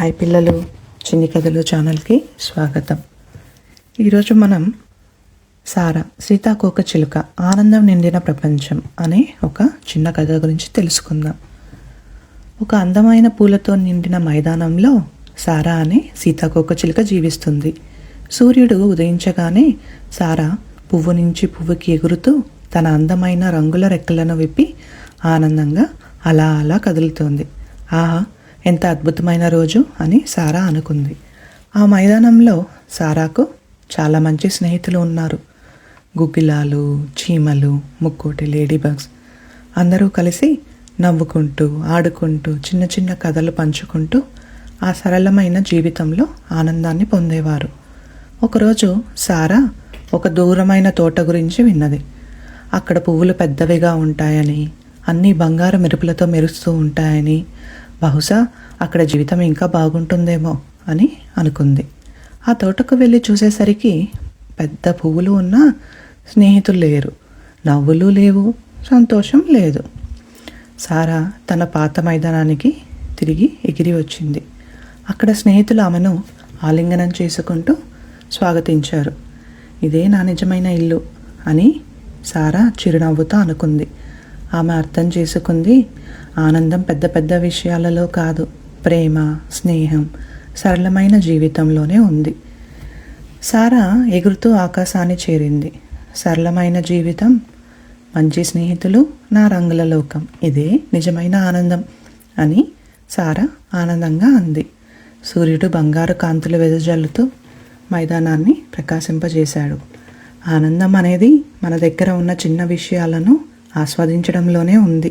Hi పిల్లలు, చిన్ని కథలు ఛానల్కి స్వాగతం. ఈరోజు మనం సారా సీతాకోకచిలుక ఆనందం నిండిన ప్రపంచం అనే ఒక చిన్న కథ గురించి తెలుసుకుందాం. ఒక అందమైన పూలతో నిండిన మైదానంలో సారా అనే సీతాకోకచిలుక జీవిస్తుంది. సూర్యుడు ఉదయించగానే సారా పువ్వు నుంచి పువ్వుకి ఎగురుతూ తన అందమైన రంగుల రెక్కలను విప్పి ఆనందంగా అలా అలా కదులుతోంది. ఆహా, ఎంత అద్భుతమైన రోజు అని సారా అనుకుంది. ఆ మైదానంలో సారాకు చాలా మంచి స్నేహితులు ఉన్నారు. గుగ్గిలాలు, చీమలు, ముక్కోటి లేడీ బగ్స్ అందరూ కలిసి నవ్వుకుంటూ ఆడుకుంటూ చిన్న చిన్న కథలు పంచుకుంటూ ఆ సరళమైన జీవితంలో ఆనందాన్ని పొందేవారు. ఒకరోజు సారా ఒక దూరమైన తోట గురించి విన్నది. అక్కడ పువ్వులు పెద్దవిగా ఉంటాయని, అన్నీ బంగారు మెరుపులతో మెరుస్తూ ఉంటాయని, బహుశా అక్కడ జీవితం ఇంకా బాగుంటుందేమో అని అనుకుంది. ఆ తోటకు వెళ్ళి చూసేసరికి పెద్ద పువ్వులు ఉన్న స్నేహితులు లేరు, నవ్వులు లేవు, సంతోషం లేదు. సారా తన పాత మైదానానికి తిరిగి ఎగిరి వచ్చింది. అక్కడ స్నేహితులు ఆమెను ఆలింగనం చేసుకుంటూ స్వాగతించారు. ఇదే నా నిజమైన ఇల్లు అని సారా చిరునవ్వుతో అనుకుంది. ఆమె అర్థం చేసుకుంది, ఆనందం పెద్ద పెద్ద విషయాలలో కాదు, ప్రేమ, స్నేహం, సరళమైన జీవితంలోనే ఉంది. సారా ఎగురుతూ ఆకాశాన్ని చేరింది. సరళమైన జీవితం, మంచి స్నేహితులు, నా రంగుల లోకం, ఇదే నిజమైన ఆనందం అని సారా ఆనందంగా అంది. సూర్యుడు బంగారు కాంతులు వెదజల్లుతూ మైదానాన్ని ప్రకాశింపజేశాడు. ఆనందం అనేది మన దగ్గర ఉన్న చిన్న విషయాలను ఆస్వాదించడంలోనే ఉంది.